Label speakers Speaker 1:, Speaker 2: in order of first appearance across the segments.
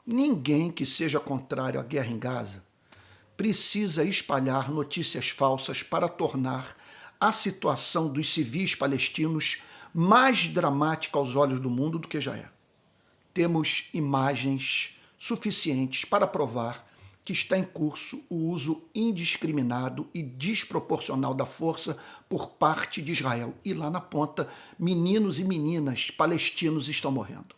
Speaker 1: Ninguém que seja contrário à guerra em Gaza precisa espalhar notícias falsas para tornar a situação dos civis palestinos mais dramática aos olhos do mundo do que já é. Temos imagens suficientes para provar que está em curso o uso indiscriminado e desproporcional da força por parte de Israel. E lá na ponta, meninos e meninas palestinos estão morrendo.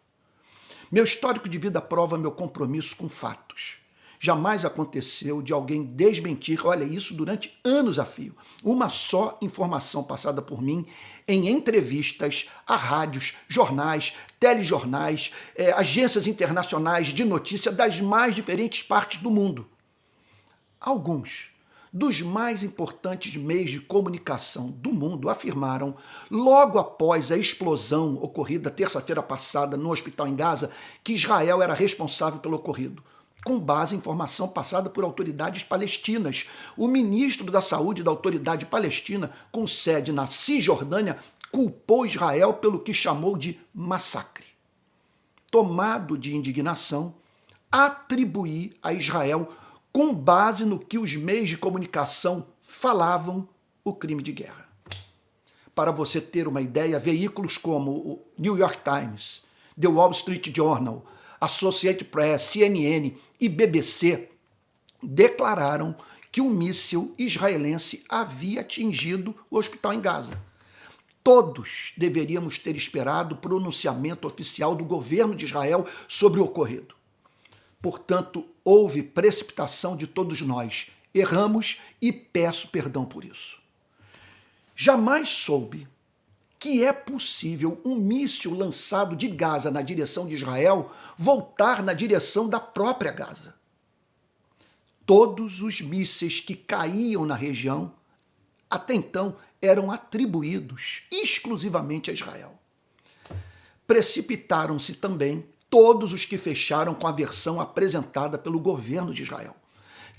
Speaker 1: Meu histórico de vida prova meu compromisso com fatos. Jamais aconteceu de alguém desmentir, olha, isso durante anos a fio. Uma só informação passada por mim em entrevistas a rádios, jornais, telejornais, agências internacionais de notícia das mais diferentes partes do mundo. Alguns dos mais importantes meios de comunicação do mundo afirmaram, logo após a explosão ocorrida terça-feira passada no hospital em Gaza, que Israel era responsável pelo ocorrido, com base em informação passada por autoridades palestinas. O ministro da Saúde da autoridade palestina, com sede na Cisjordânia, culpou Israel pelo que chamou de massacre. Tomado de indignação, atribuí a Israel, com base no que os meios de comunicação falavam, o crime de guerra. Para você ter uma ideia, veículos como o New York Times, The Wall Street Journal, Associated Press, CNN e BBC declararam que um míssil israelense havia atingido o hospital em Gaza. Todos deveríamos ter esperado o pronunciamento oficial do governo de Israel sobre o ocorrido. Portanto, houve precipitação de todos nós. Erramos e peço perdão por isso. Jamais soube que é possível um míssil lançado de Gaza na direção de Israel voltar na direção da própria Gaza. Todos os mísseis que caíam na região, até então, eram atribuídos exclusivamente a Israel. Precipitaram-se também todos os que fecharam com a versão apresentada pelo governo de Israel,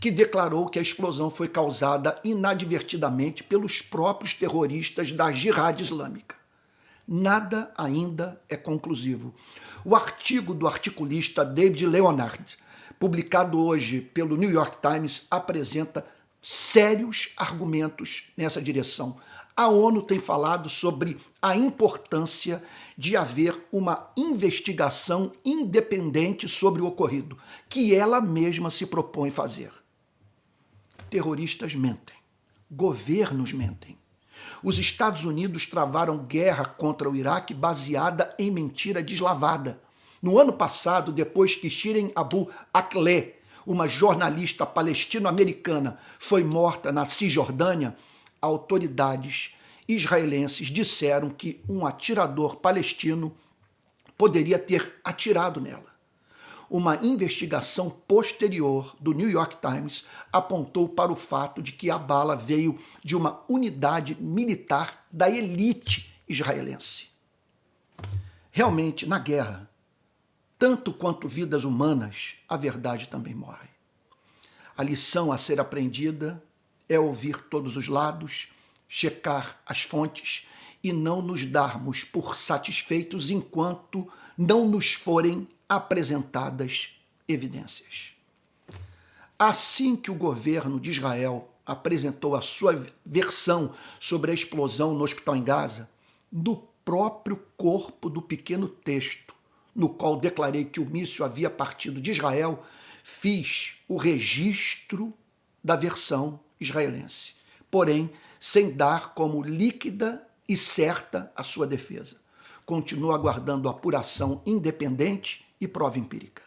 Speaker 1: que declarou que a explosão foi causada inadvertidamente pelos próprios terroristas da Jihad Islâmica. Nada ainda é conclusivo. O artigo do articulista David Leonard, publicado hoje pelo New York Times, apresenta sérios argumentos nessa direção. A ONU tem falado sobre a importância de haver uma investigação independente sobre o ocorrido, que ela mesma se propõe fazer. Terroristas mentem, governos mentem. Os Estados Unidos travaram guerra contra o Iraque baseada em mentira deslavada. No ano passado, depois que Shirin Abu Akleh, uma jornalista palestino-americana, foi morta na Cisjordânia, autoridades israelenses disseram que um atirador palestino poderia ter atirado nela. Uma investigação posterior do New York Times apontou para o fato de que a bala veio de uma unidade militar da elite israelense. Realmente, na guerra, tanto quanto vidas humanas, a verdade também morre. A lição a ser aprendida é ouvir todos os lados, checar as fontes e não nos darmos por satisfeitos enquanto não nos forem apresentadas evidências. Assim que o governo de Israel apresentou a sua versão sobre a explosão no hospital em Gaza, no próprio corpo do pequeno texto, no qual declarei que o míssil havia partido de Israel, fiz o registro da versão israelense, porém sem dar como líquida e certa a sua defesa. Continuo aguardando apuração independente e prova empírica.